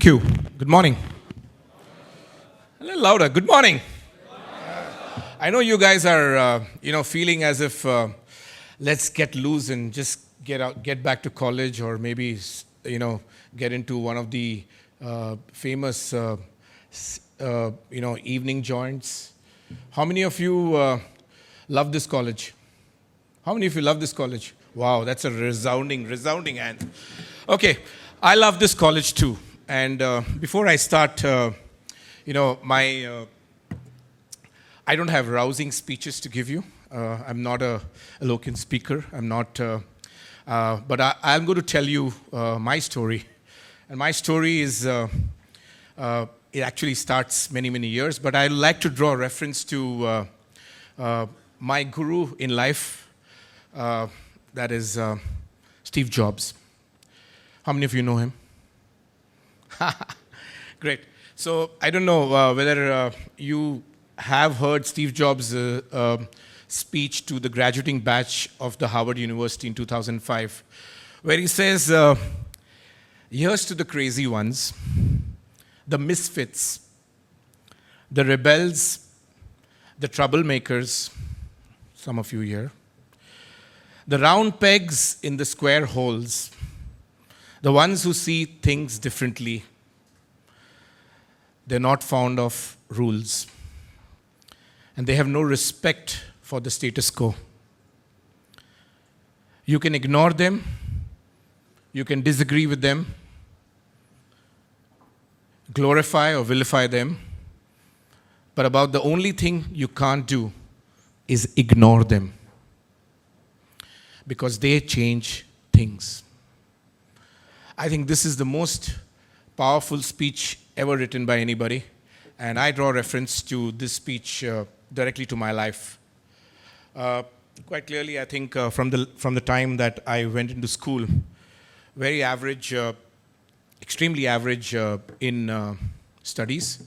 Thank you. Good morning. A little louder. Good morning. I know you guys are, feeling as if let's get loose and just get back to college, or maybe, get into one of the famous, evening joints. How many of you love this college? How many of you love this college? Wow, that's a resounding hand. Okay, I love this college too. And before I start, I don't have rousing speeches to give you. I'm not a eloquent speaker. I'm not, but I'm going to tell you my story. And my story is, it actually starts many, many years, but I like to draw reference to my guru in life, that is Steve Jobs. How many of you know him? Great. So I don't know whether you have heard Steve Jobs' speech to the graduating batch of the Harvard University in 2005, where he says, here's to the crazy ones, the misfits, the rebels, the troublemakers, some of you here, the round pegs in the square holes, the ones who see things differently. They're not fond of rules, and they have no respect for the status quo. You can ignore them, you can disagree with them, glorify or vilify them, but about the only thing you can't do is ignore them, because they change things. I think this is the most powerful speech ever written by anybody, and I draw reference to this speech directly to my life. Quite clearly, I think from the time that I went into school, very average, extremely average in studies.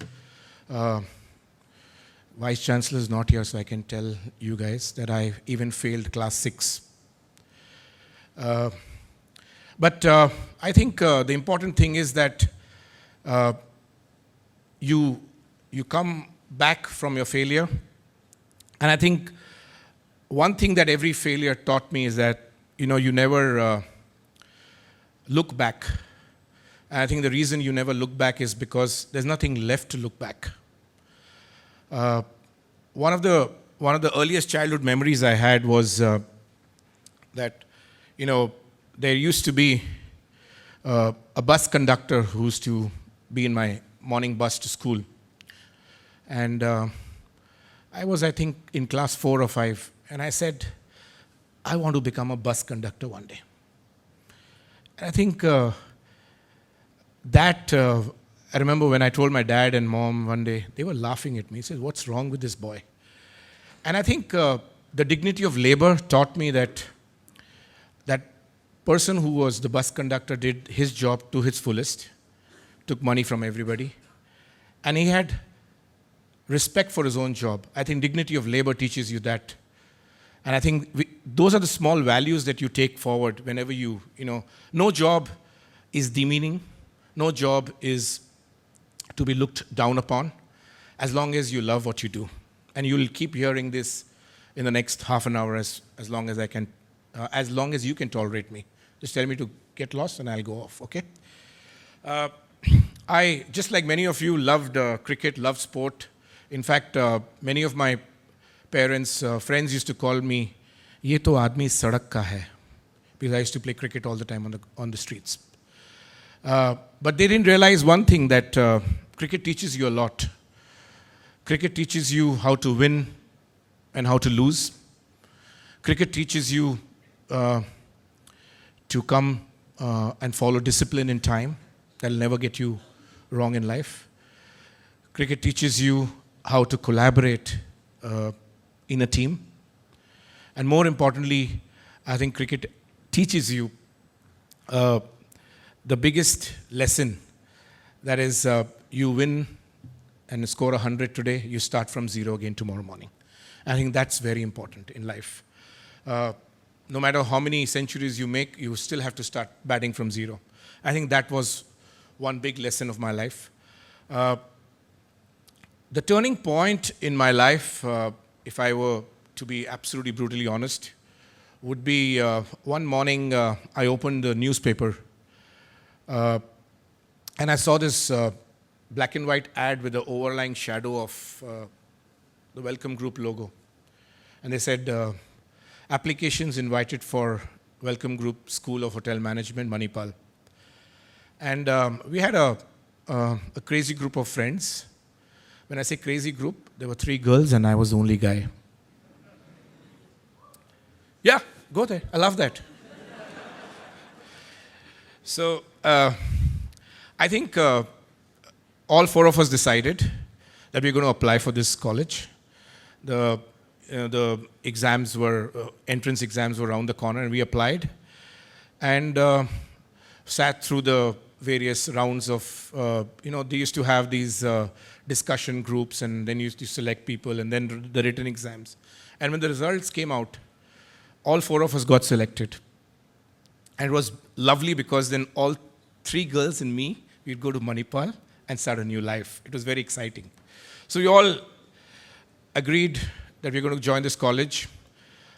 Vice Chancellor is not here, so I can tell you guys that I even failed class 6. But I think the important thing is that you come back from your failure. And I think one thing that every failure taught me is that, you never look back. And I think the reason you never look back is because there's nothing left to look back. One of the earliest childhood memories I had was that, there used to be a bus conductor who used to be in my morning bus to school. And I was, I think, in class 4 or 5, and I said, I want to become a bus conductor one day. And I think I remember when I told my dad and mom one day, they were laughing at me. He said, what's wrong with this boy? And I think the dignity of labor taught me that that person who was the bus conductor did his job to his fullest, took money from everybody, and he had respect for his own job. I think dignity of labor teaches you that. And I think those are the small values that you take forward whenever no job is demeaning, no job is to be looked down upon, as long as you love what you do. And you'll keep hearing this in the next half an hour as long as I can, as long as you can tolerate me. Just tell me to get lost and I'll go off, okay? I, just like many of you, loved cricket, loved sport. In fact, many of my parents, friends used to call me, "Ye to aadmi sadak ka hai," because I used to play cricket all the time on the streets. But they didn't realize one thing, that cricket teaches you a lot. Cricket teaches you how to win and how to lose. Cricket teaches you to come and follow discipline in time. That'll never get you wrong in life. Cricket teaches you how to collaborate in a team. And more importantly, I think cricket teaches you the biggest lesson, that is, you win and score 100 today, you start from 0 again tomorrow morning. I think that's very important in life. No matter how many centuries you make, you still have to start batting from 0. I think that was one big lesson of my life. The turning point in my life, if I were to be absolutely brutally honest, would be one morning I opened the newspaper and I saw this black and white ad with the overlying shadow of the Welcomgroup logo. And they said, applications invited for Welcomgroup School of Hotel Management, Manipal. And we had a crazy group of friends. When I say crazy group, there were 3 girls and I was the only guy. Yeah, go there. I love that. So I think all 4 of us decided that we're going to apply for this college. The exams were, entrance exams were around the corner, and we applied and sat through the various rounds of, they used to have these discussion groups, and then you used to select people, and then the written exams. And when the results came out, all 4 of us got selected. And it was lovely because then all 3 girls and me, we'd go to Manipal and start a new life. It was very exciting. So we all agreed that we're going to join this college.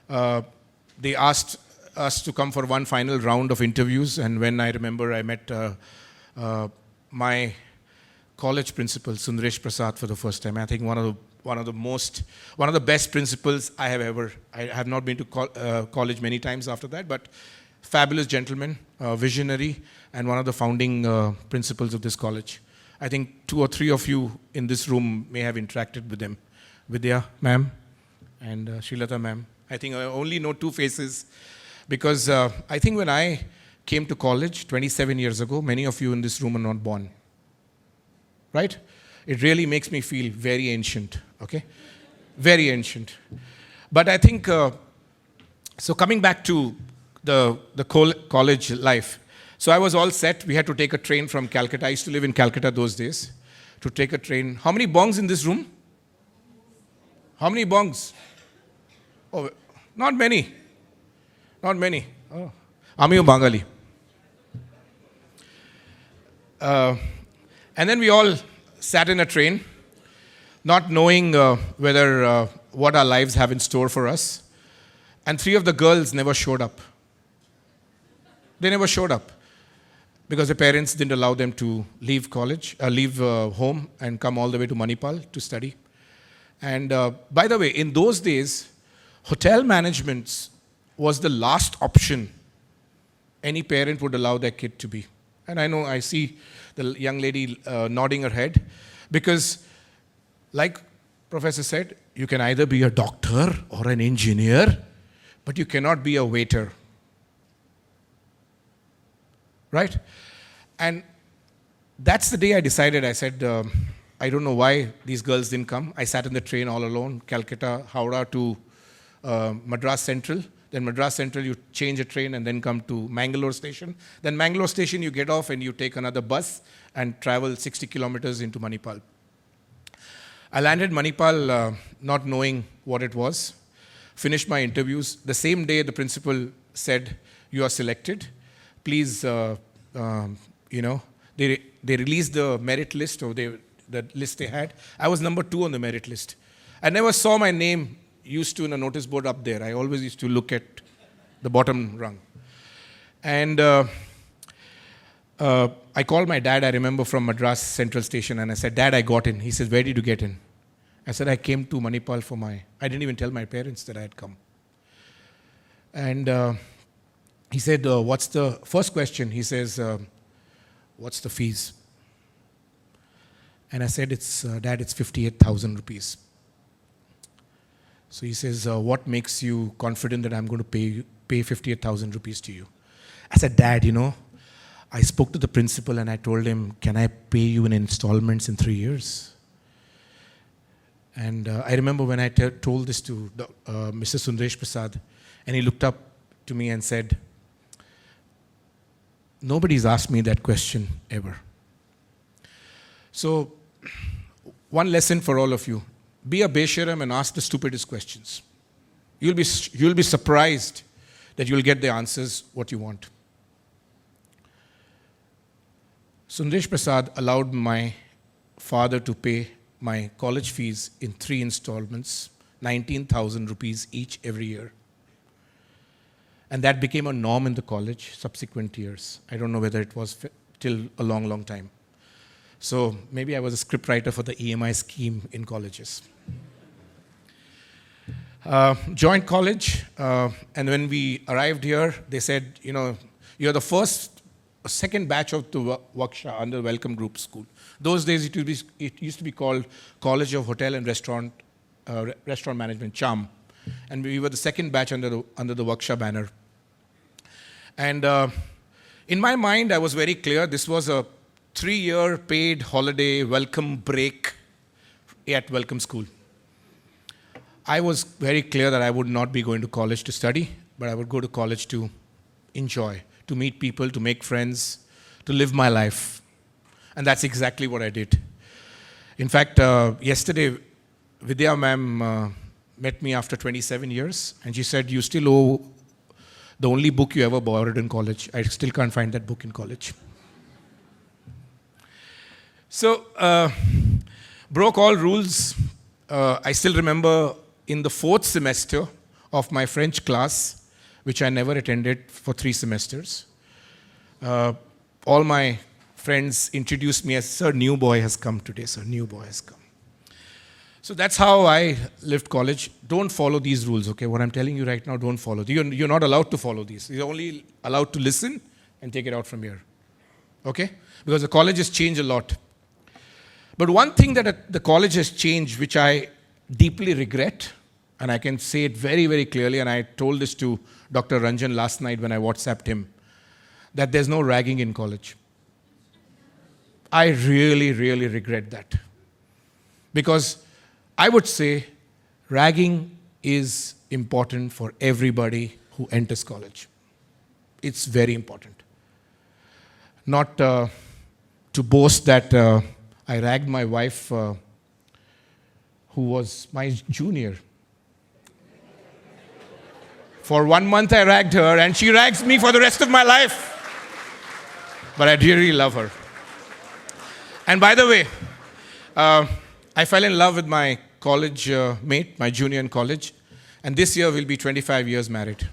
They asked us to come for one final round of interviews, and when I remember I met my college principal, Sundaresh Prasad, for the first time. I think one of the best principals I have ever. I have not been to college many times after that, but fabulous gentleman, visionary, and one of the founding principals of this college. I think 2 or 3 of you in this room may have interacted with them. Vidya, ma'am, and Srilata, ma'am. I think I only know 2 faces because I think when I came to college 27 years ago, many of you in this room are not born. Right? It really makes me feel very ancient, okay? Very ancient. But I think, so coming back to the college life. So I was all set. We had to take a train from Calcutta. I used to live in Calcutta those days. To take a train. How many bongs in this room? How many bongs? Oh, not many. Not many. Oh. Amiyo Bangali. And then we all sat in a train, not knowing what our lives have in store for us. And 3 of the girls never showed up. They never showed up because their parents didn't allow them to leave college, leave home and come all the way to Manipal to study. And by the way, in those days, hotel management was the last option any parent would allow their kid to be. And I see the young lady nodding her head because, like Professor said, you can either be a doctor or an engineer, but you cannot be a waiter. Right? And that's the day I decided. I said, I don't know why these girls didn't come. I sat in the train all alone, Calcutta, Howrah to Madras Central. Then Madras Central, you change a train and then come to Mangalore station. Then Mangalore station, you get off and you take another bus and travel 60 kilometers into Manipal. I landed Manipal not knowing what it was. Finished my interviews. The same day, the principal said, you are selected. Please, they released the merit list, or the list they had. I was number 2 on the merit list. I never saw my name used to in a notice board up there. I always used to look at the bottom rung. And I called my dad, I remember, from Madras Central Station, and I said, Dad, I got in. He said, where did you get in? I said, I came to Manipal for I didn't even tell my parents that I had come. And he said, what's the first question? He says, what's the fees? And I said, Dad, it's 58,000 rupees. So he says, what makes you confident that I'm going to pay 58,000 rupees to you? I said, Dad, I spoke to the principal and I told him, can I pay you in installments in 3 years? And I remember when I told this to Mr. Sundaresh Prasad, and he looked up to me and said, nobody's asked me that question ever. So, one lesson for all of you. Be a Besharam and ask the stupidest questions. You'll be surprised that you'll get the answers what you want. Sundesh Prasad allowed my father to pay my college fees in 3 installments, 19,000 rupees each every year. And that became a norm in the college subsequent years. I don't know whether it was till a long, long time. So maybe I was a scriptwriter for the EMI scheme in colleges. Joined college, and when we arrived here, they said, you're the second batch of the WGSHA under Welcomgroup school. Those days, it used to be called College of Hotel and Restaurant Management, CHAM. And we were the second batch under the WGSHA banner. And in my mind, I was very clear, this was a 3-year paid holiday welcome break at Welcome School. I was very clear that I would not be going to college to study, but I would go to college to enjoy, to meet people, to make friends, to live my life. And that's exactly what I did. In fact, yesterday, Vidya ma'am met me after 27 years, and she said, you still owe the only book you ever borrowed in college. I still can't find that book in college. So, broke all rules. I still remember in the 4th semester of my French class, which I never attended for 3 semesters, all my friends introduced me as, sir, new boy has come today, sir, new boy has come. So that's how I lived college. Don't follow these rules, okay? What I'm telling you right now, don't follow. You're not allowed to follow these. You're only allowed to listen and take it out from here, okay? Because the college has changed a lot. But one thing that the college has changed, which I deeply regret, and I can say it very, very clearly, and I told this to Dr. Ranjan last night when I WhatsApped him, that there's no ragging in college. I really, really regret that. Because I would say ragging is important for everybody who enters college. It's very important. Not to boast that I ragged my wife, who was my junior. For 1 month I ragged her, and she rags me for the rest of my life. But I really love her. And by the way, I fell in love with my college mate, my junior in college, and this year we'll be 25 years married.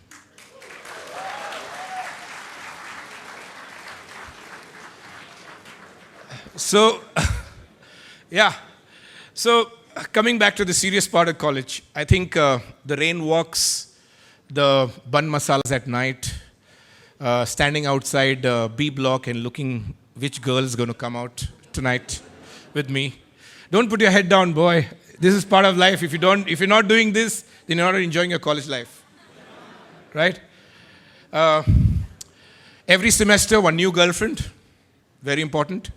So, yeah. So, coming back to the serious part of college, I think the rain walks, the bun masalas at night, standing outside B block and looking which girl is going to come out tonight with me. Don't put your head down, boy. This is part of life. If you're not doing this, then you're not enjoying your college life, right? Every semester, one new girlfriend, very important.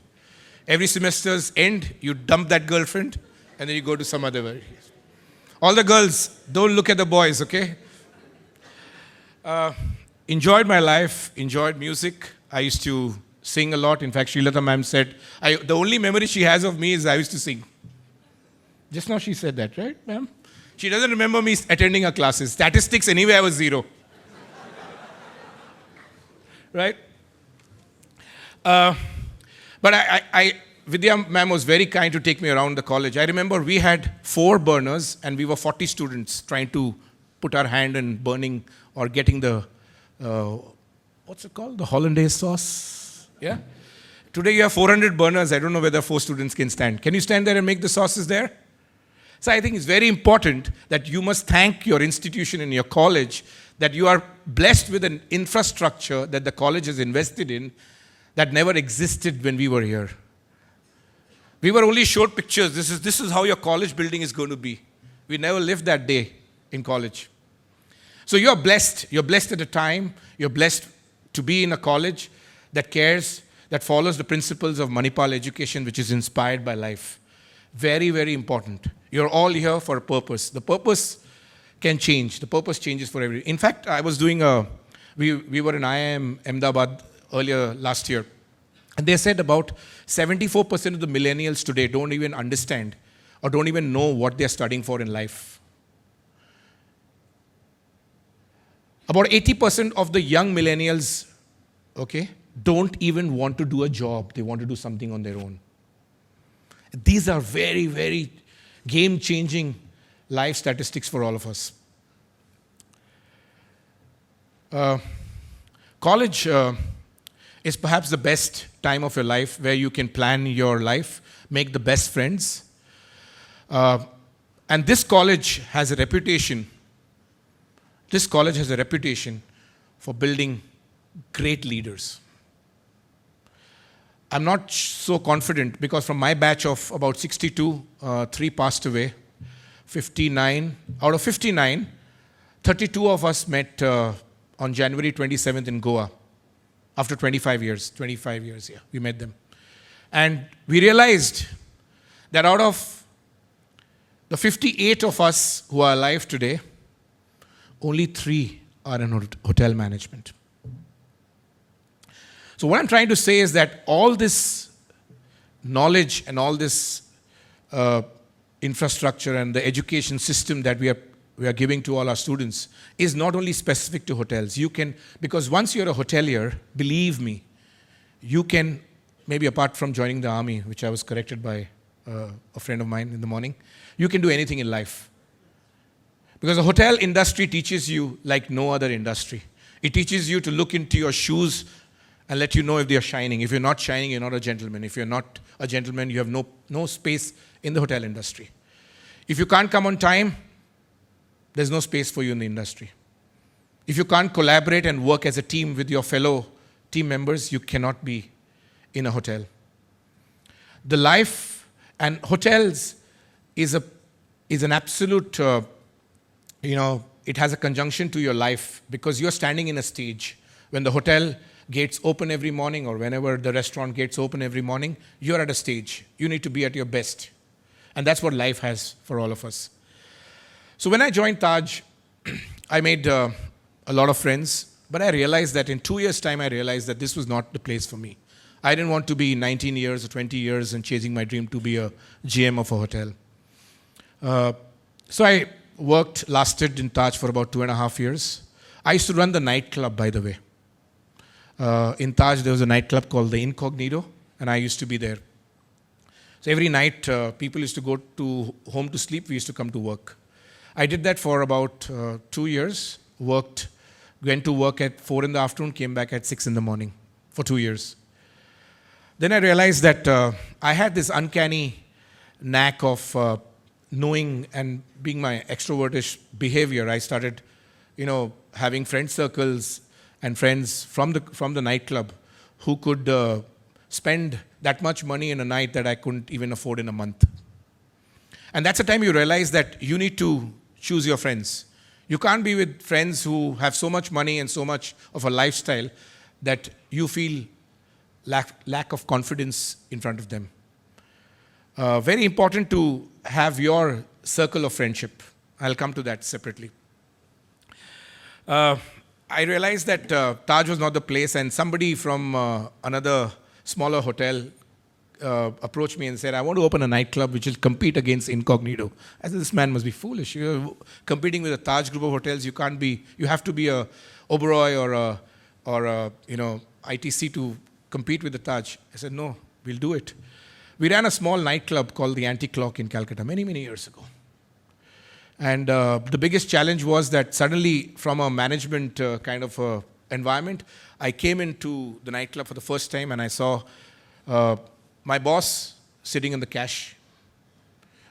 Every semester's end, you dump that girlfriend, and then you go to some other way. All the girls, don't look at the boys, okay? Enjoyed my life, enjoyed music. I used to sing a lot. In fact, Srilata ma'am said, the only memory she has of me is I used to sing. Just now she said that, right, ma'am? She doesn't remember me attending her classes. Statistics, anyway, I was 0. Right? But Vidya ma'am was very kind to take me around the college. I remember we had 4 burners, and we were 40 students trying to put our hand in burning or getting the, what's it called? The hollandaise sauce. Yeah? Today you have 400 burners. I don't know whether 4 students can stand. Can you stand there and make the sauces there? So I think it's very important that you must thank your institution and your college that you are blessed with an infrastructure that the college has invested in that never existed when we were here. We were only showed pictures. This is how your college building is going to be. We never lived that day in college. So you're blessed. You're blessed at a time. You're blessed to be in a college that cares, that follows the principles of Manipal education, which is inspired by life. Very, very important. You're all here for a purpose. The purpose can change. The purpose changes for everyone. In fact, I was doing we were in IIM Ahmedabad earlier last year. And they said about 74% of the millennials today don't even understand or don't even know what they're studying for in life. About 80% of the young millennials, okay, don't even want to do a job. They want to do something on their own. These are very, very game-changing life statistics for all of us. College is perhaps the best time of your life where you can plan your life, make the best friends. And this college has a reputation. This college has a reputation for building great leaders. I'm not so confident because from my batch of about 62, 3 passed away. 59, out of 59, 32 of us met on January 27th in Goa. After 25 years, yeah, we met them. And we realized that out of the 58 of us who are alive today, only 3 are in hotel management. So what I'm trying to say is that all this knowledge and all this infrastructure and the education system that we are giving to all our students is not only specific to hotels. You can, because once you're a hotelier, believe me, you can, maybe apart from joining the army, which I was corrected by a friend of mine in the morning, you can do anything in life. Because the hotel industry teaches you like no other industry. It teaches you to look into your shoes and let you know if they are shining. If you're not shining, you're not a gentleman. If you're not a gentleman, you have no space in the hotel industry. If you can't come on time, there's no space for you in the industry. If you can't collaborate and work as a team with your fellow team members, you cannot be in a hotel. The life and hotels is an absolute, it has a conjunction to your life because you're standing in a stage. When the hotel gates open every morning or whenever the restaurant gates open every morning, you're at a stage. You need to be at your best. And that's what life has for all of us. So when I joined Taj, I made a lot of friends, but I realized that in 2 years' time, I realized that this was not the place for me. I didn't want to be 19 years or 20 years and chasing my dream to be a GM of a hotel. So I lasted in Taj for about 2.5 years. I used to run the nightclub, by the way. In Taj, there was a nightclub called the Incognito, and I used to be there. So every night, people used to go to home to sleep. We used to come to work. I did that for about 2 years. Went to work at 4 in the afternoon, came back at 6 in the morning for 2 years. Then I realized that I had this uncanny knack of knowing and being my extrovertish behavior. I started, having friend circles and friends from the nightclub who could spend that much money in a night that I couldn't even afford in a month. And that's the time you realize that you need to choose your friends. You can't be with friends who have so much money and so much of a lifestyle that you feel lack of confidence in front of them. Very important to have your circle of friendship. I'll come to that separately. I realized that Taj was not the place, and somebody from another smaller hotel approached me and said, I want to open a nightclub which will compete against Incognito. I said, this man must be foolish. You're competing with a Taj group of hotels. You have to be a Oberoi or a ITC to compete with the Taj. I said, no, we'll do it. We ran a small nightclub called the Anti-Clock in Calcutta many, many years ago. And the biggest challenge was that suddenly from a management kind of environment, I came into the nightclub for the first time and I saw my boss sitting in the cash,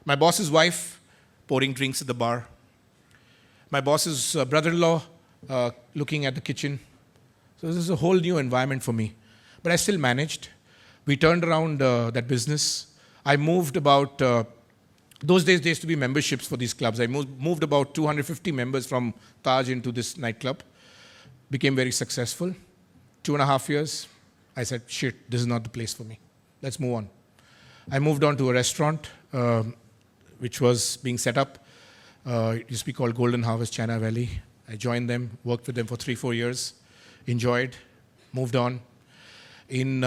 my boss's wife pouring drinks at the bar, my boss's brother-in-law looking at the kitchen. So this is a whole new environment for me. But I still managed. We turned around that business. I moved about, those days there used to be memberships for these clubs. I moved about 250 members from Taj into this nightclub. Became very successful. 2.5 years, I said, shit, this is not the place for me. Let's move on. I moved on to a restaurant which was being set up. It used to be called Golden Harvest China Valley. I joined them, worked with them for 3-4 years, enjoyed, moved on. In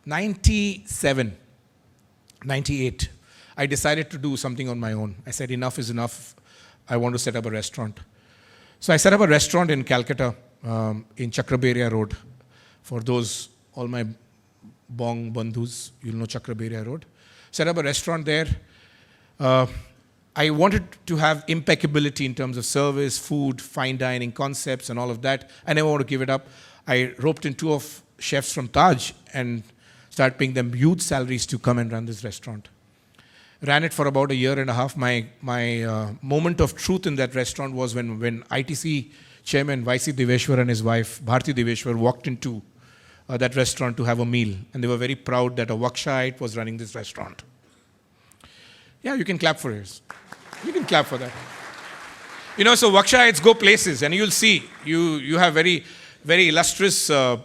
97, 98, I decided to do something on my own. I said, enough is enough. I want to set up a restaurant. So I set up a restaurant in Calcutta, in Chakraberia Road. For those all my bong bandhus, you'll know Chakraberia Road. Set up a restaurant there. I wanted to have impeccability in terms of service, food, fine dining concepts and all of that. I never want to give it up. I roped in 2 of chefs from Taj and started paying them huge salaries to come and run this restaurant. Ran it for about a year and a half. My moment of truth in that restaurant was when ITC chairman Vaisi Deveshwar and his wife Bharti Deveshwar walked into that restaurant to have a meal. And they were very proud that a WGSHA was running this restaurant. Yeah, you can clap for it. You can clap for that. You know, so WGSHA go places, and you'll see, you have very, very illustrious, food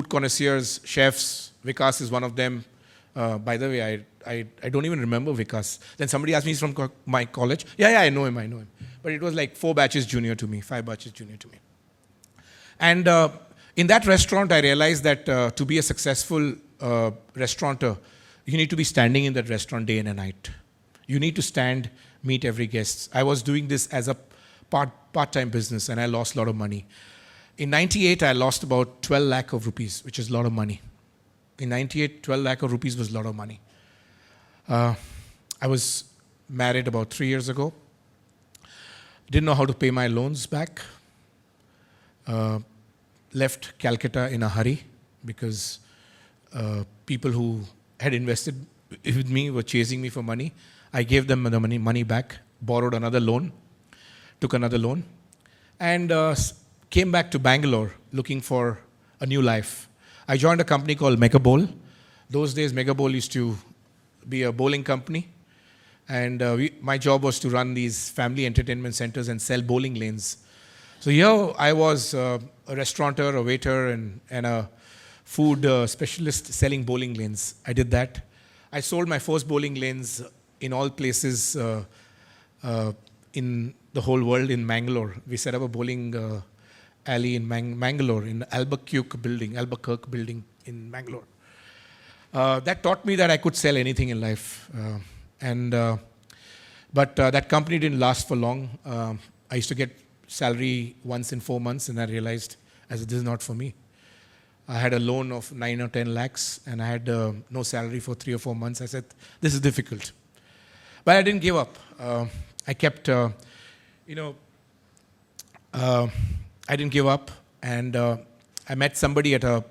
connoisseurs, chefs. Vikas is one of them. By the way, I don't even remember Vikas. Then somebody asked me, he's from my college. Yeah, I know him. But it was like 4 batches junior to me, 5 batches junior to me. And in that restaurant, I realized that to be a successful restaurateur, you need to be standing in that restaurant day and night. You need to stand, meet every guest. I was doing this as a part-time business, and I lost a lot of money. In 98, I lost about 12 lakh of rupees, which is a lot of money. In 98, 12 lakh of rupees was a lot of money. I was married about 3 years ago. Didn't know how to pay my loans back. Left Calcutta in a hurry because people who had invested with me were chasing me for money. I gave them the money back, borrowed another loan, took another loan, and came back to Bangalore looking for a new life. I joined a company called Mega Bowl. Those days, Mega Bowl used to be a bowling company. And my job was to run these family entertainment centers and sell bowling lanes. So here I was a restaurateur, a waiter, and a food specialist selling bowling lanes. I did that. I sold my first bowling lanes in all places in the whole world in Mangalore. We set up a bowling alley in Mangalore, in Albuquerque building in Mangalore. That taught me that I could sell anything in life. But that company didn't last for long. I used to get salary once in 4 months, and I realized this is not for me. I had a loan of 9 or 10 lakhs, and I had no salary for 3 or 4 months. I said, this is difficult. But I didn't give up. I kept, I didn't give up, and I met somebody at a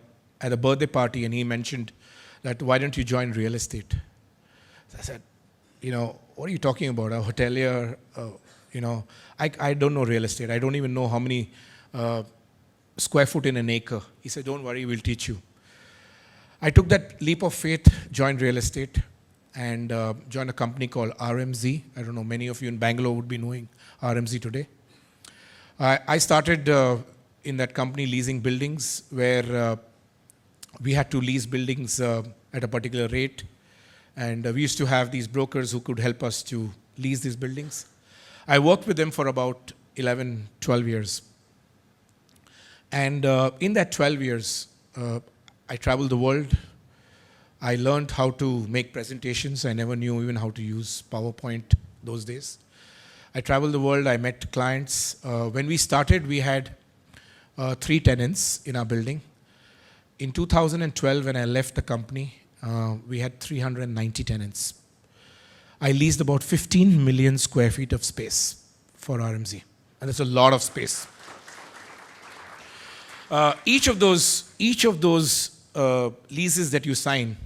birthday party, and he mentioned that, why don't you join real estate? So I said, what are you talking about? A hotelier, I don't know real estate. I don't even know how many square foot in an acre. He said, don't worry, we'll teach you. I took that leap of faith, joined real estate, and joined a company called RMZ. I don't know, many of you in Bangalore would be knowing RMZ today. I started in that company leasing buildings where we had to lease buildings at a particular rate. And we used to have these brokers who could help us to lease these buildings. I worked with them for about 11, 12 years. And in that 12 years, I traveled the world. I learned how to make presentations. I never knew even how to use PowerPoint those days. I traveled the world. I met clients. When we started, we had 3 tenants in our building. In 2012, when I left the company, we had 390 tenants. I leased about 15 million square feet of space for RMZ. And that's a lot of space. Each of those leases that you sign,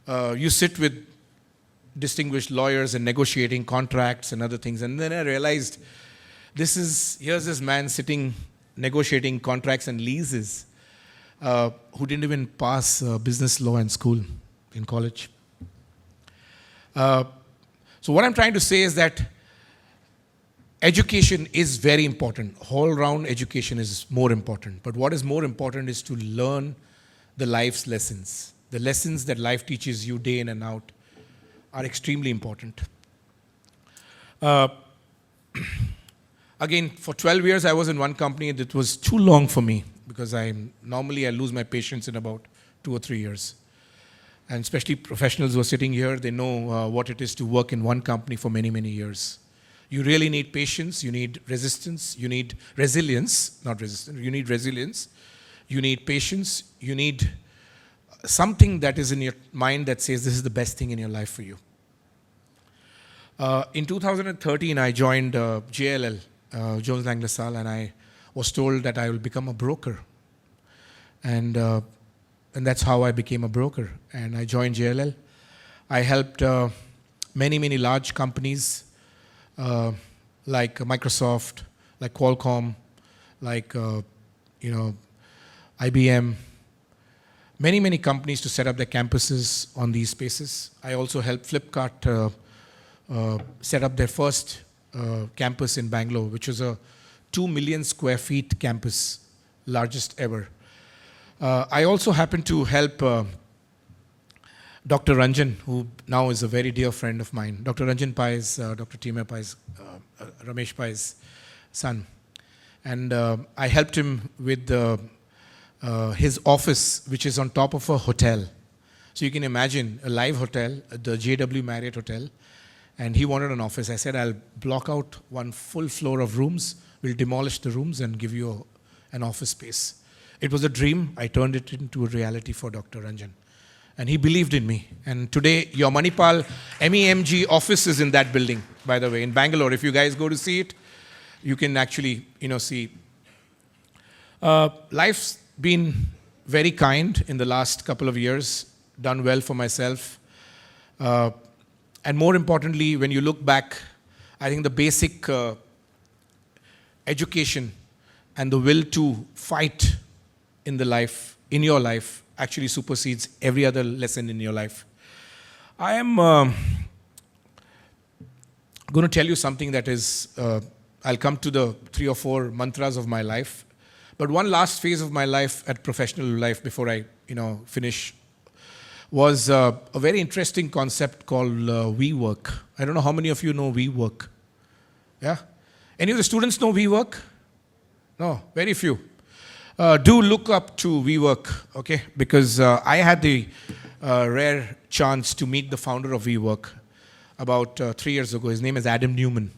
you sit with distinguished lawyers and negotiating contracts and other things. And then I realized here's this man sitting negotiating contracts and leases who didn't even pass business law in school, in college. So what I'm trying to say is that education is very important. All-round education is more important. But what is more important is to learn the life's lessons. The lessons that life teaches you day in and out are extremely important. Again, for 12 years I was in one company that was too long for me because normally I lose my patience in about 2 or 3 years. And especially professionals who are sitting here, they know what it is to work in one company for many, many years. You really need patience, you need resistance, you need resilience, not resistance, you need resilience. you need patience, you need something that is in your mind that says this is the best thing in your life for you. In 2013, I joined JLL, Jones Lang LaSalle, and I was told that I will become a broker. And that's how I became a broker. And I joined JLL. I helped many, many large companies like Microsoft, like Qualcomm, like IBM, many, many companies to set up their campuses on these spaces. I also helped Flipkart set up their first campus in Bangalore, which was a 2 million square feet campus, largest ever. I also happened to help Dr. Ranjan, who now is a very dear friend of mine. Dr. Ranjan Pai is Dr. Timur Pai's, Ramesh Pai's son. And I helped him with his office, which is on top of a hotel. So you can imagine a live hotel, the JW Marriott Hotel, and he wanted an office. I said, I'll block out one full floor of rooms, we'll demolish the rooms and give you an office space. It was a dream. I turned it into a reality for Dr. Ranjan. And he believed in me. And today, your Manipal MEMG office is in that building, by the way, in Bangalore. If you guys go to see it, you can actually, see. Life's been very kind in the last couple of years, done well for myself. And more importantly, when you look back, I think the basic education and the will to fight in your life, actually supersedes every other lesson in your life. I am going to tell you something that is, I'll come to the 3 or 4 mantras of my life. But one last phase of my life, at professional life, before I finish, was a very interesting concept called WeWork. I don't know how many of you know WeWork. Yeah? Any of the students know WeWork? No, very few. Do look up to WeWork, okay? Because I had the rare chance to meet the founder of WeWork about 3 years ago. His name is Adam Newman.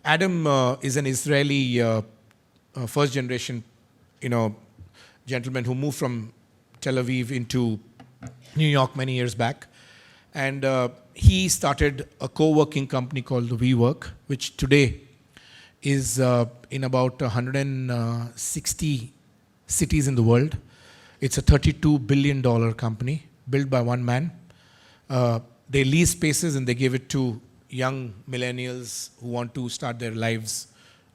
Adam is an Israeli first generation, gentleman who moved from Tel Aviv into New York many years back. And he started a co-working company called the WeWork, which today is in about 160 cities in the world. It's a $32 billion company built by one man. They lease spaces and they give it to young millennials who want to start their lives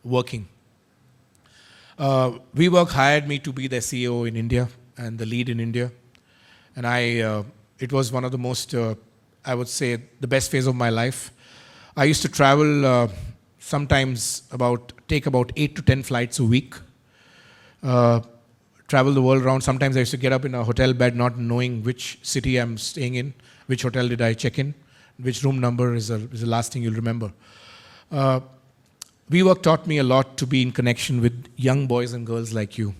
working. WeWork hired me to be their CEO in India and the lead in India. And it was one of the most, I would say, the best phase of my life. I used to travel sometimes take about 8 to 10 flights a week. Travel the world around. Sometimes I used to get up in a hotel bed not knowing which city I'm staying in, which hotel did I check in, which room number is the last thing you'll remember. WeWork taught me a lot to be in connection with young boys and girls like you.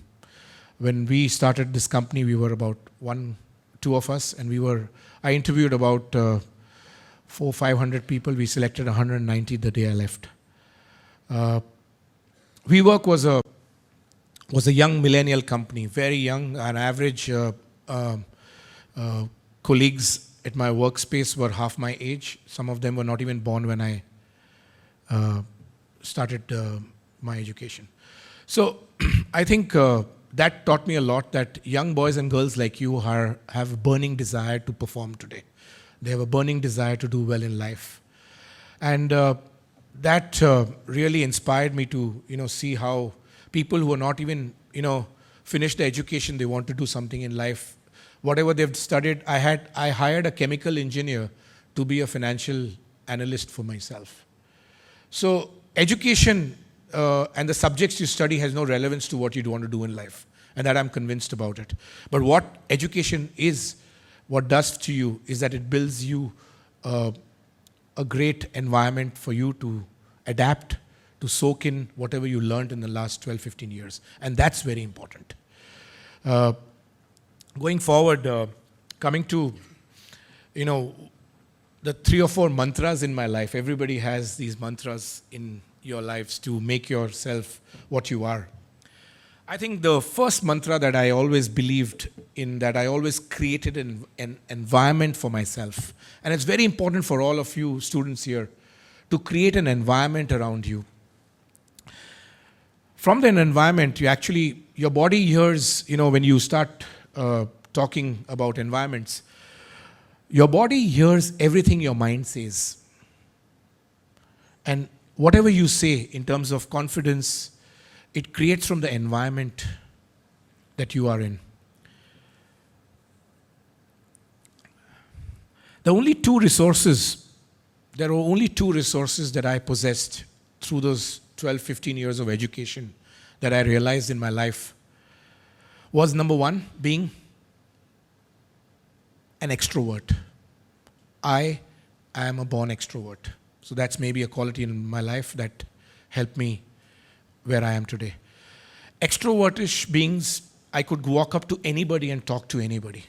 When we started this company, we were about 2 of us, and I interviewed about 400-500 people. We selected 190 the day I left. WeWork was a young millennial company, very young. On average, colleagues at my workspace were half my age. Some of them were not even born when I started my education. So I think that taught me a lot, that young boys and girls like you have a burning desire to perform today. They have a burning desire to do well in life. And that really inspired me to see how people who are not even finished their education, they want to do something in life. Whatever they've studied, I hired a chemical engineer to be a financial analyst for myself. So education and the subjects you study has no relevance to what you want to do in life, and that I'm convinced about it. But what education does to you is that it builds you a great environment for you to adapt, to soak in whatever you learned in the last 12, 15 years. And that's very important. Going forward, coming to, the 3 or 4 mantras in my life. Everybody has these mantras in your lives to make yourself what you are. I think the first mantra that I always believed in, that I always created an environment for myself. And it's very important for all of you students here to create an environment around you. From the environment, your body hears, when you start talking about environments, your body hears everything your mind says. And whatever you say in terms of confidence, it creates from the environment that you are in. There are only two resources that I possessed through those 12, 15 years of education that I realized in my life. Was number one, being an extrovert. I am a born extrovert. So that's maybe a quality in my life that helped me where I am today. Extrovertish beings, I could walk up to anybody and talk to anybody.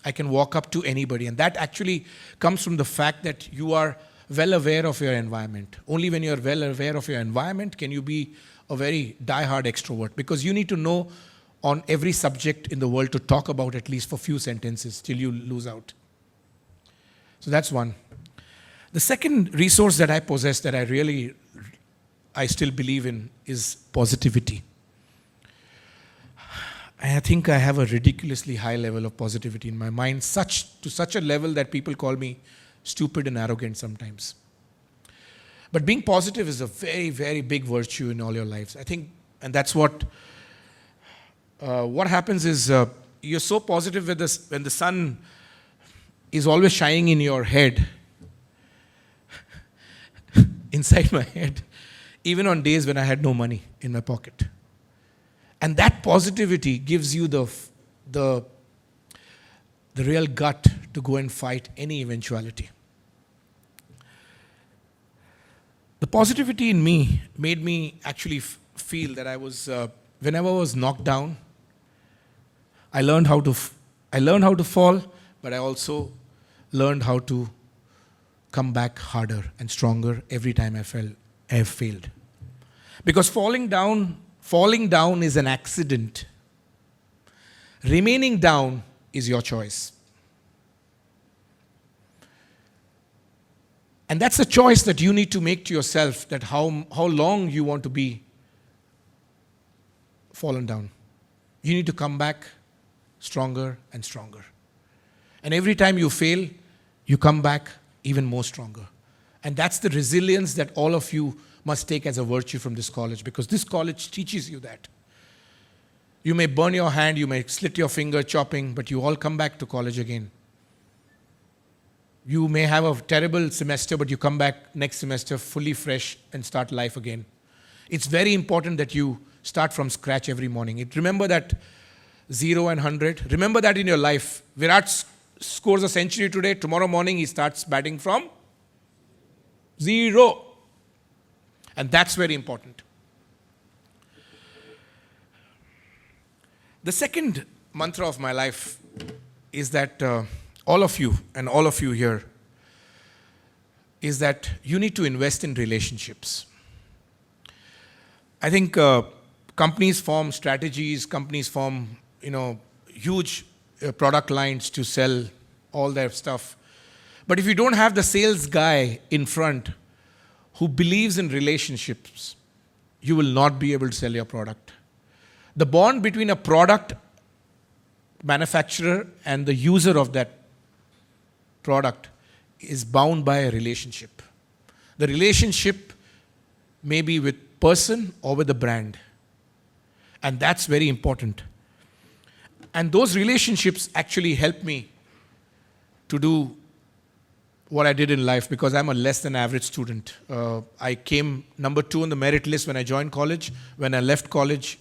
I can walk up to anybody. And that actually comes from the fact that you are well aware of your environment. Only when you're well aware of your environment can you be a very die-hard extrovert, because you need to know on every subject in the world to talk about at least for few sentences till you lose out. So that's one. The second resource that I possess that I still believe in is positivity. I think I have a ridiculously high level of positivity in my mind, to such a level that people call me stupid and arrogant sometimes. But being positive is a very, very big virtue in all your lives. I think, and that's what happens is you're so positive when the sun is always shining in your head, inside my head, even on days when I had no money in my pocket. And that positivity gives you the real gut to go and fight any eventuality. The positivity in me made me actually feel that I was, whenever I was knocked down, I learned how to fall, but I also learned how to come back harder and stronger every time I have failed. Because falling down is an accident. Remaining down is your choice. And that's a choice that you need to make to yourself, that how long you want to be fallen down. You need to come back stronger and stronger. And every time you fail, you come back even more stronger. And that's the resilience that all of you must take as a virtue from this college, because this college teaches you that. You may burn your hand, you may slit your finger chopping, but you all come back to college again. You may have a terrible semester, but you come back next semester fully fresh and start life again. It's very important that you start from scratch every morning. Remember that 0 and 100. Remember that in your life. Virat scores a century today. Tomorrow morning he starts batting from 0. And that's very important. The second mantra of my life is that all of you here, is that you need to invest in relationships. I think companies form strategies, companies form, huge product lines to sell all their stuff. But if you don't have the sales guy in front who believes in relationships, you will not be able to sell your product. The bond between a product manufacturer and the user of that product is bound by a relationship. The relationship may be with person or with the brand. And that's very important. And those relationships actually help me to do what I did in life, because I'm a less than average student. I came number 2 on the merit list when I joined college. When I left college,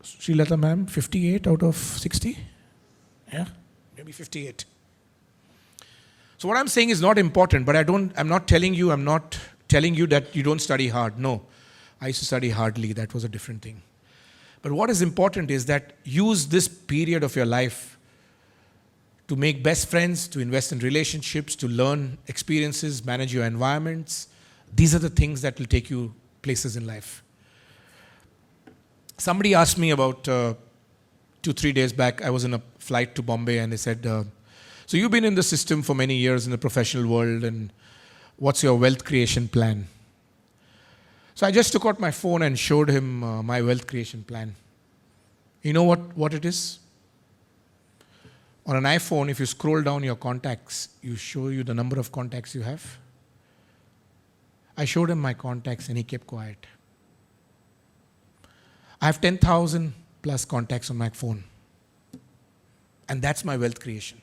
Srilata ma'am, 58 out of 60? Yeah, maybe 58. So what I'm saying is not important, but I'm not telling you that you don't study hard. No, I used to study hardly. That was a different thing. But what is important is that use this period of your life to make best friends, to invest in relationships, to learn experiences, manage your environments. These are the things that will take you places in life. Somebody asked me about 2-3 days back, I was in a flight to Bombay and they said, so you've been in the system for many years in the professional world and what's your wealth creation plan? So I just took out my phone and showed him my wealth creation plan. You know what it is? On an iPhone, if you scroll down your contacts, you show you the number of contacts you have. I showed him my contacts and he kept quiet. I have 10,000 plus contacts on my phone. And that's my wealth creation.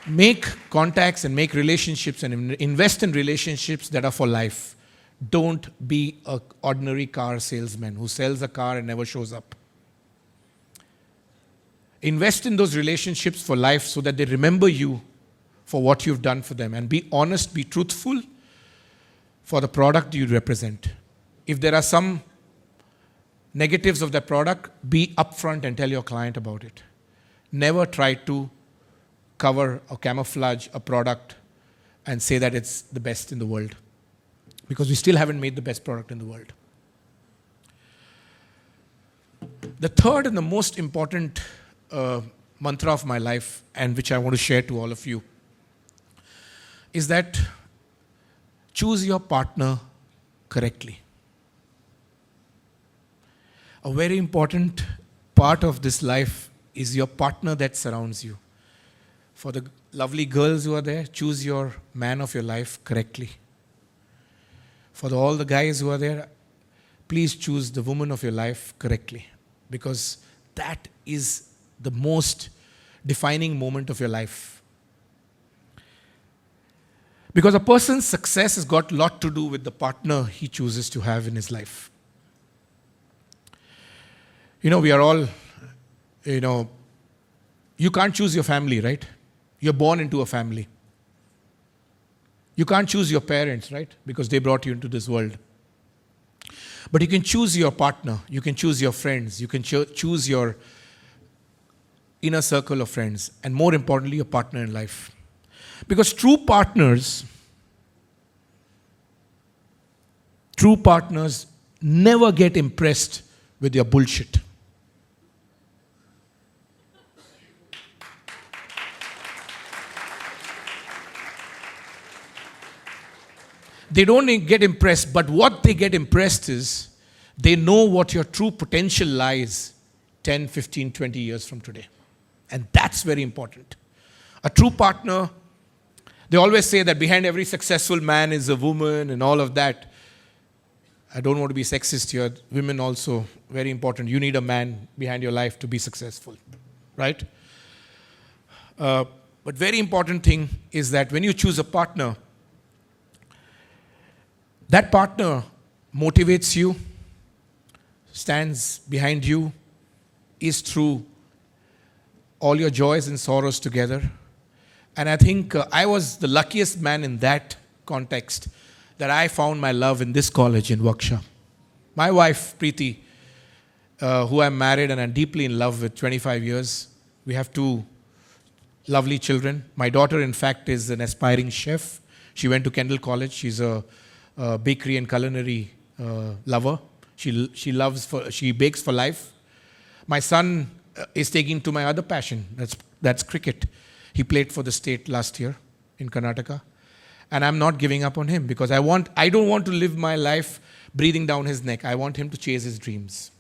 Make contacts and make relationships and invest in relationships that are for life. Don't be an ordinary car salesman who sells a car and never shows up. Invest in those relationships for life so that they remember you for what you've done for them. And be honest, be truthful for the product you represent. If there are some negatives of that product, be upfront and tell your client about it. Never try to cover or camouflage a product and say that it's the best in the world. Because we still haven't made the best product in the world. The third and the most important mantra of my life, and which I want to share to all of you, is that choose your partner correctly. A very important part of this life is your partner that surrounds you. For the lovely girls who are there, choose your man of your life correctly. For all the guys who are there, please choose the woman of your life correctly. Because that is the most defining moment of your life. Because a person's success has got a lot to do with the partner he chooses to have in his life. We are all, you can't choose your family, right? You're born into a family. You can't choose your parents, right? Because they brought you into this world. But you can choose your partner. You can choose your friends. You can choose your inner circle of friends. And more importantly, your partner in life. Because true partners never get impressed with your bullshit. They don't get impressed, but what they get impressed is they know what your true potential lies 10, 15, 20 years from today. And that's very important. A true partner, they always say that behind every successful man is a woman and all of that. I don't want to be sexist here. Women also, very important. You need a man behind your life to be successful, right? But very important thing is that when you choose a partner, that partner motivates you, stands behind you, is through all your joys and sorrows together. And I think I was the luckiest man in that context that I found my love in this college in WGSHA. My wife, Preeti, who I'm married and I'm deeply in love with 25 years. We have 2 lovely children. My daughter, in fact, is an aspiring chef. She went to Kendall College. She's a bakery and culinary lover. She bakes for life. My son is taking to my other passion. That's cricket. He played for the state last year in Karnataka. And I'm not giving up on him because I don't want to live my life breathing down his neck. I want him to chase his dreams.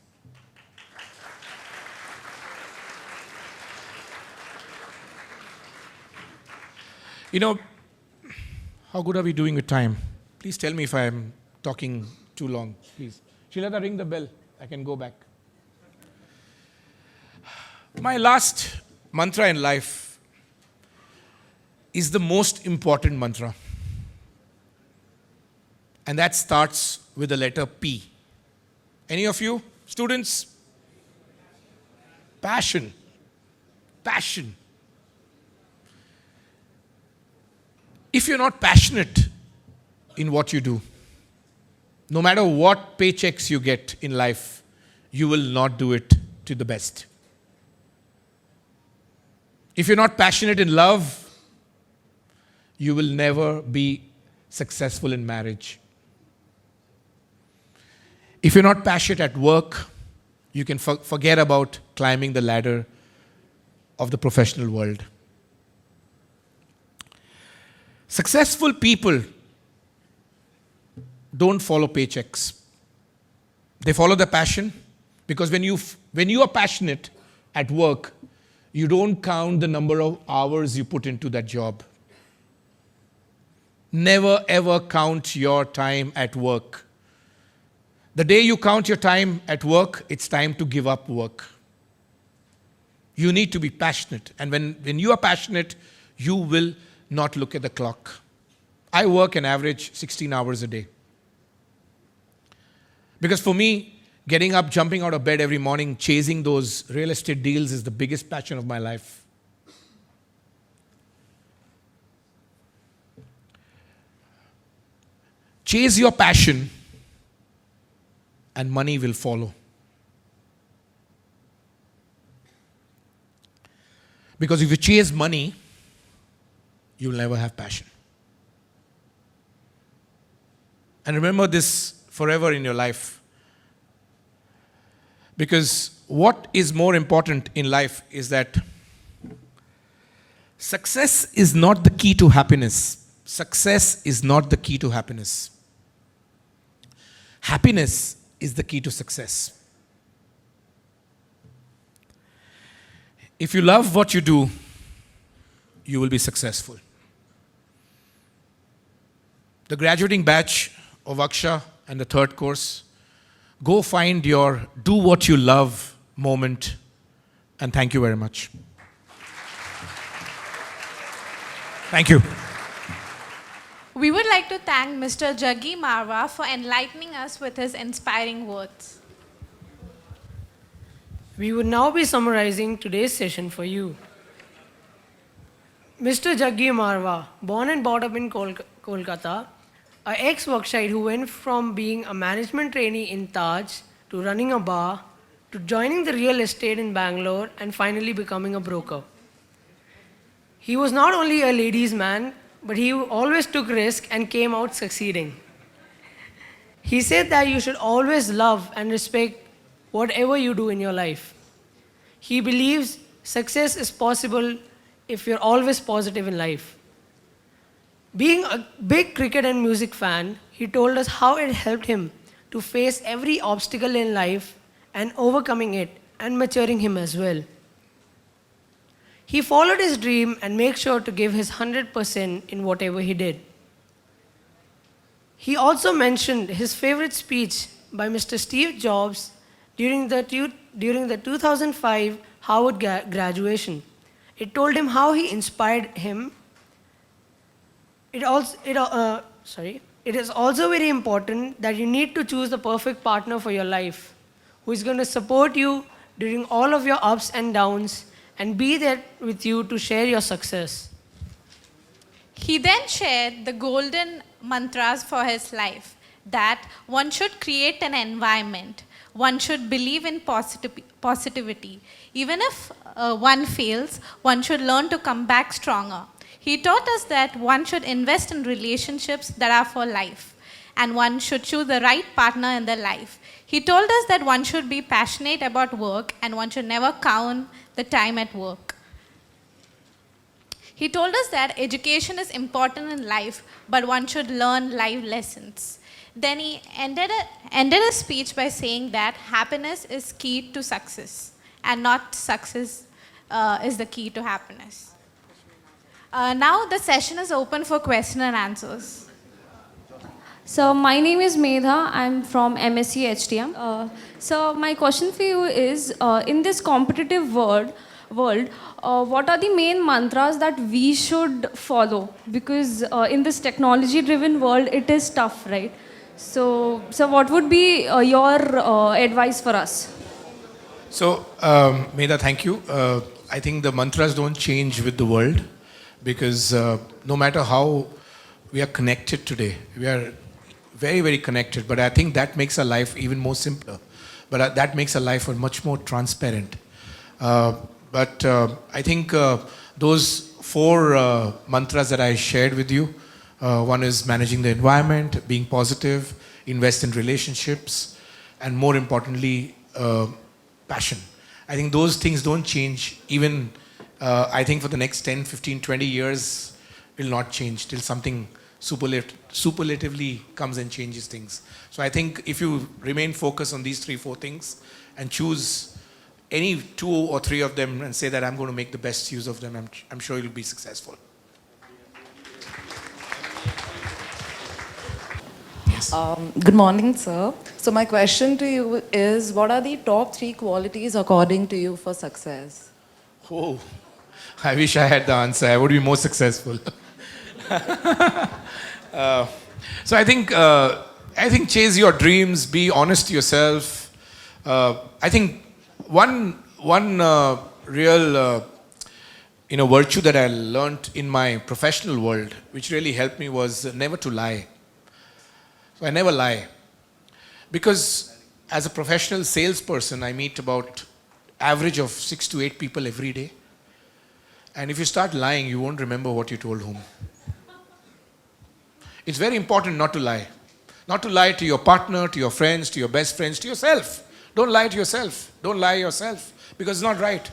How good are we doing with time? Please tell me if I'm talking too long, please. Shilada, ring the bell. I can go back. My last mantra in life is the most important mantra. And that starts with the letter P. Any of you? Students? Passion. Passion. If you're not passionate in what you do, no matter what paychecks you get in life, you will not do it to the best. If you're not passionate in love, you will never be successful in marriage. If you're not passionate at work, you can forget about climbing the ladder of the professional world. Successful people don't follow paychecks. They follow their passion, because when you are passionate at work, you don't count the number of hours you put into that job. Never ever count your time at work. The day you count your time at work, it's time to give up work. You need to be passionate. And when you are passionate, you will not look at the clock. I work an average 16 hours a day. Because for me, getting up, jumping out of bed every morning, chasing those real estate deals is the biggest passion of my life. Chase your passion and money will follow. Because if you chase money, you'll never have passion. And remember this forever in your life. Because what is more important in life is that success is not the key to happiness. Success is not the key to happiness. Happiness is the key to success. If you love what you do, you will be successful. The graduating batch of WGSHA and the third course, go find your do what you love moment, and thank you very much. Thank you. We would like to thank Mr. Juggy Marwaha for enlightening us with his inspiring words. We would now be summarizing today's session for you. Mr. Juggy Marwaha, born and brought up in Kolkata, an ex-workshite who went from being a management trainee in Taj to running a bar to joining the real estate in Bangalore and finally becoming a broker. He was not only a ladies' man, but he always took risk and came out succeeding. He said that you should always love and respect whatever you do in your life. He believes success is possible if you're always positive in life. Being a big cricket and music fan, he told us how it helped him to face every obstacle in life and overcoming it and maturing him as well. He followed his dream and made sure to give his 100% in whatever he did. He also mentioned his favorite speech by Mr. Steve Jobs during the 2005 Harvard graduation. It told him how he inspired him. It is also very important that you need to choose the perfect partner for your life, who is going to support you during all of your ups and downs and be there with you to share your success. He then shared the golden mantras for his life, that one should create an environment, one should believe in positivity. Even if one fails, one should learn to come back stronger. He taught us that one should invest in relationships that are for life, and one should choose the right partner in their life. He told us that one should be passionate about work and one should never count the time at work. He told us that education is important in life, but one should learn life lessons. Then he ended his speech by saying that happiness is key to success, and not success is the key to happiness. Now the session is open for question and answers. So my name is Medha. I'm from MSc HTM. So my question for you is, in this competitive world, what are the main mantras that we should follow? Because in this technology-driven world, it is tough, right? So what would be your advice for us? So, Medha, thank you. I think the mantras don't change with the world, because no matter how we are connected today, we are very, very connected, but I think that makes our life even more simpler. But that makes our life much more transparent. I think those four mantras that I shared with you, One is managing the environment, being positive, invest in relationships, and more importantly, passion. I think those things don't change. Even, I think for the next 10, 15, 20 years, will not change till something superlatively comes and changes things. So I think if you remain focused on these 3, 4 things and choose any 2 or 3 of them and say that I'm going to make the best use of them, I'm sure you'll be successful. Yes. Good morning, sir. So my question to you is, what are the top 3 qualities according to you for success? Oh, I wish I had the answer. I would be more successful. So I think chase your dreams, be honest to yourself. I think one real virtue that I learned in my professional world, which really helped me, was never to lie. So I never lie, because as a professional salesperson, I meet about average of 6 to 8 people every day, and if you start lying, you won't remember what you told whom. It's very important not to lie. Not to lie to your partner, to your friends, to your best friends, to yourself. Don't lie to yourself. Don't lie yourself, because it's not right.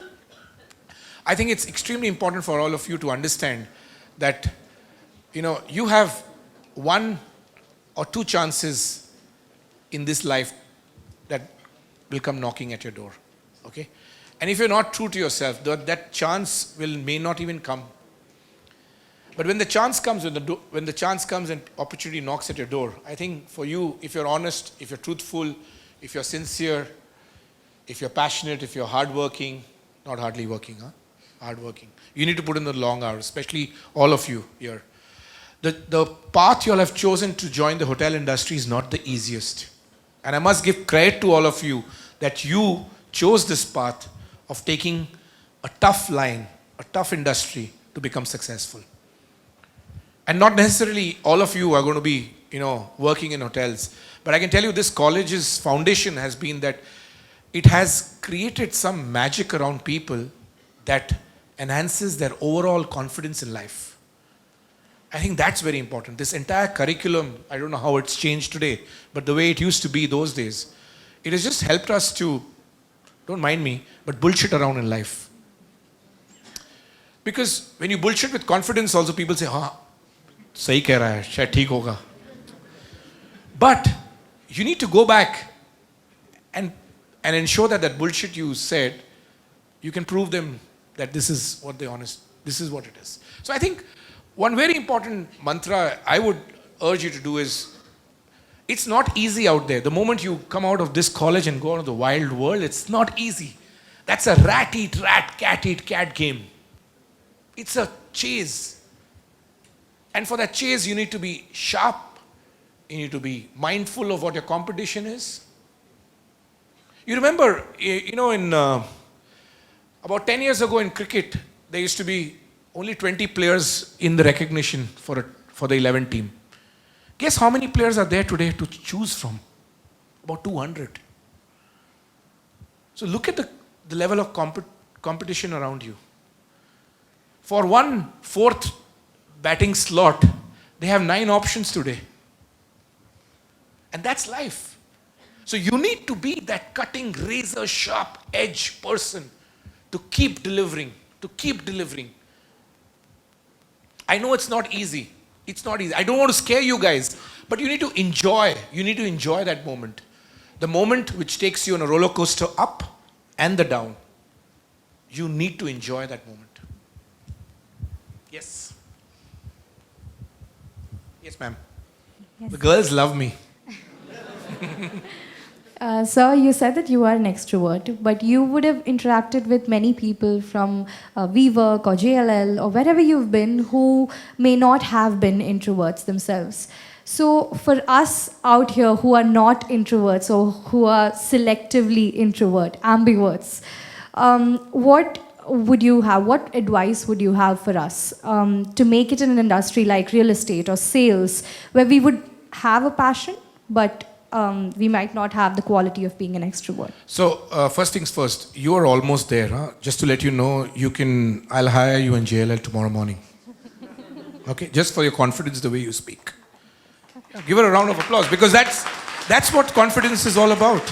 I think it's extremely important for all of you to understand that, you have 1 or 2 chances in this life that will come knocking at your door. Okay? And if you're not true to yourself, that chance may not even come. But when the chance comes, and opportunity knocks at your door, I think for you, if you're honest, if you're truthful, if you're sincere, if you're passionate, if you're hardworking, not hardly working, hardworking. You need to put in the long hours, especially all of you here. The path you all have chosen to join the hotel industry is not the easiest. And I must give credit to all of you that you chose this path of taking a tough line, a tough industry to become successful. And not necessarily all of you are going to be, working in hotels. But I can tell you this college's foundation has been that it has created some magic around people that enhances their overall confidence in life. I think that's very important. This entire curriculum, I don't know how it's changed today, but the way it used to be those days, it has just helped us to, don't mind me, but bullshit around in life. Because when you bullshit with confidence also, people say, sahi keh raha hai, shayad theek hoga. But you need to go back and ensure that bullshit you said, you can prove them that this is what this is what it is. So I think one very important mantra I would urge you to do is, it's not easy out there. The moment you come out of this college and go out of the wild world, it's not easy. That's a rat eat rat, cat eat cat game. It's a chase. And for that chase, you need to be sharp. You need to be mindful of what your competition is. You remember, in about 10 years ago in cricket, there used to be only 20 players in the recognition for the 11 team. Guess how many players are there today to choose from? About 200. So look at the level of competition around you. For 1/4 batting slot, they have 9 options today. And that's life. So you need to be that cutting, razor sharp edge person to keep delivering, I know it's not easy. It's not easy. I don't want to scare you guys, but you need to enjoy. You need to enjoy that moment. The moment which takes you on a roller coaster up and the down. You need to enjoy that moment. Yes. Yes, ma'am. Yes. The girls love me. Sir, you said that you are an extrovert, but you would have interacted with many people from WeWork or JLL or wherever you've been who may not have been introverts themselves. So for us out here who are not introverts or who are selectively introvert, ambiverts, what advice would you have for us to make it in an industry like real estate or sales, where we would have a passion, but we might not have the quality of being an extrovert? So, first things first, you are almost there. Just to let you know, I'll hire you in JLL tomorrow morning. Okay, just for your confidence, the way you speak. Yeah, give her a round of applause, because that's what confidence is all about.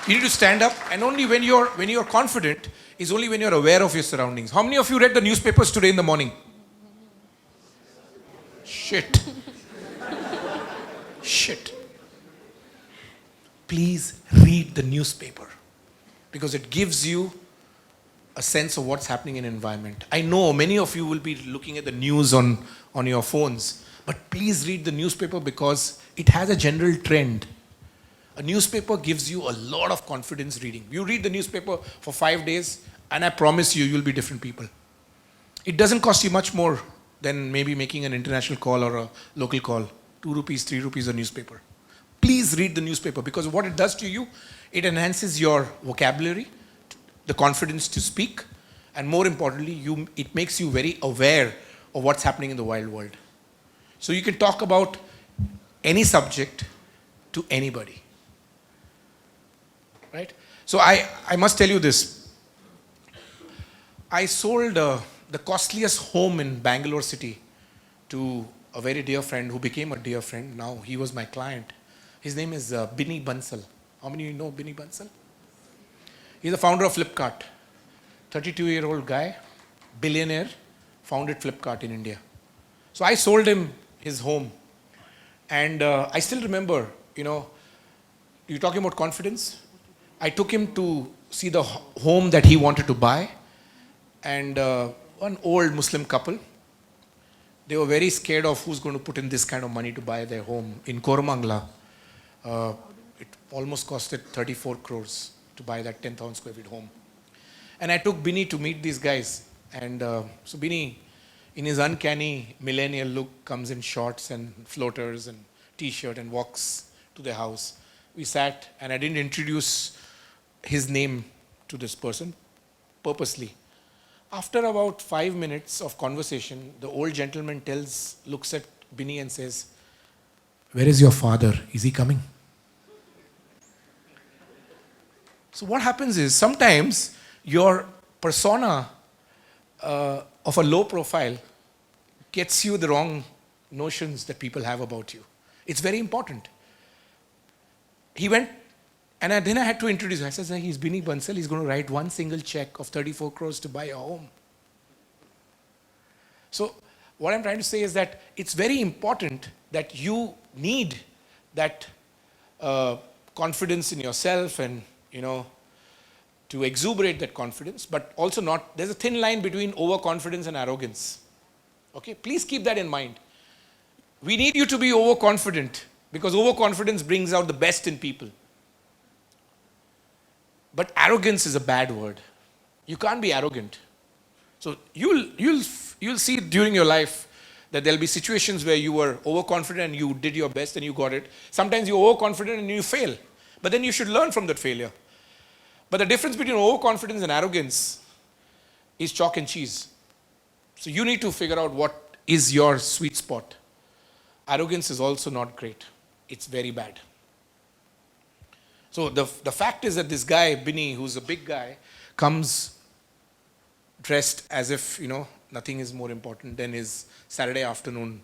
You need to stand up, and only when you're confident is only when you're aware of your surroundings. How many of you read the newspapers today in the morning? Shit. Shit. Please read the newspaper, because it gives you a sense of what's happening in environment. I know many of you will be looking at the news on your phones, but please read the newspaper, because it has a general trend. A newspaper gives you a lot of confidence reading. You read the newspaper for 5 days, and I promise you, you'll be different people. It doesn't cost you much more than maybe making an international call or a local call. 2 rupees, 3 rupees a newspaper. Please read the newspaper, because what it does to you, it enhances your vocabulary, the confidence to speak, and more importantly, it makes you very aware of what's happening in the wild world. So you can talk about any subject to anybody. Right? So I must tell you this. I sold the costliest home in Bangalore city to a very dear friend who became a dear friend. Now he was my client. His name is Binny Bansal. How many of you know Binny Bansal? He's the founder of Flipkart. 32-year-old guy, billionaire, founded Flipkart in India. So I sold him his home. And I still remember, you're talking about confidence? I took him to see the home that he wanted to buy. And one old Muslim couple, they were very scared of who's going to put in this kind of money to buy their home in Koramangala. It almost costed 34 crores to buy that 10,000 square feet home. And I took Binny to meet these guys. And so Binny, in his uncanny millennial look, comes in shorts and floaters and t-shirt and walks to the house. We sat, and I didn't introduce his name to this person purposely. After about 5 minutes of conversation, the old gentleman looks at Binny and says, "Where is your father? Is he coming?" So what happens is, sometimes your persona of a low profile gets you the wrong notions that people have about you. It's very important. He went, and then I had to introduce him. I said, he's Binny Bansal. He's going to write one single check of 34 crores to buy a home. So what I'm trying to say is that it's very important that you need that confidence in yourself, and to exuberate that confidence, but also not. There's a thin line between overconfidence and arrogance. Okay, please keep that in mind. We need you to be overconfident, because overconfidence brings out the best in people. But arrogance is a bad word. You can't be arrogant. So you'll see during your life that there'll be situations where you were overconfident and you did your best and you got it. Sometimes you're overconfident and you fail. But then you should learn from that failure. But the difference between overconfidence and arrogance is chalk and cheese. So you need to figure out what is your sweet spot. Arrogance is also not great. It's very bad. So the fact is that this guy, Binny, who's a big guy, comes dressed as if, nothing is more important than his Saturday afternoon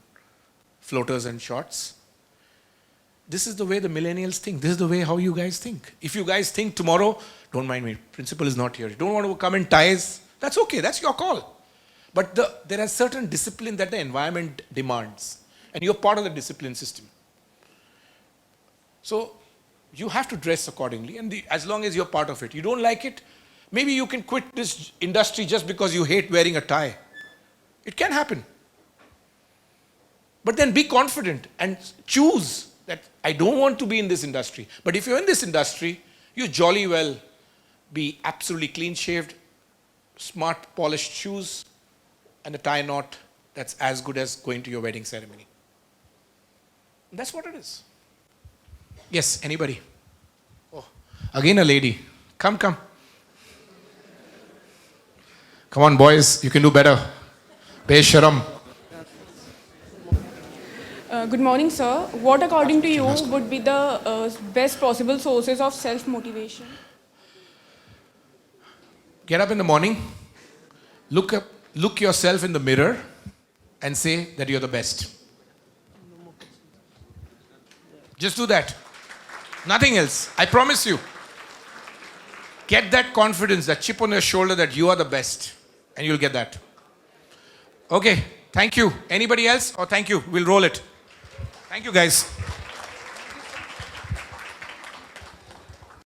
floaters and shorts. This is the way the millennials think. This is the way how you guys think. If you guys think tomorrow, don't mind me, principal is not here. You don't want to come in ties, that's okay, that's your call. But there are certain discipline that the environment demands. And you're part of the discipline system. So you have to dress accordingly, and as long as you're part of it. You don't like it, maybe you can quit this industry just because you hate wearing a tie. It can happen. But then be confident and choose that I don't want to be in this industry. But if you're in this industry, you jolly well be absolutely clean-shaved, smart, polished shoes, and a tie knot that's as good as going to your wedding ceremony. That's what it is. Yes, anybody? Oh, again a lady. Come. Come on, boys, you can do better. Besharam. Good morning, sir. What, according to you, would be the best possible sources of self-motivation? Get up in the morning, look yourself in the mirror, and say that you're the best. Just do that. Nothing else. I promise you. Get that confidence, that chip on your shoulder that you are the best. And you'll get that. Okay. Thank you. Anybody else? Or thank you. We'll roll it. Thank you, guys.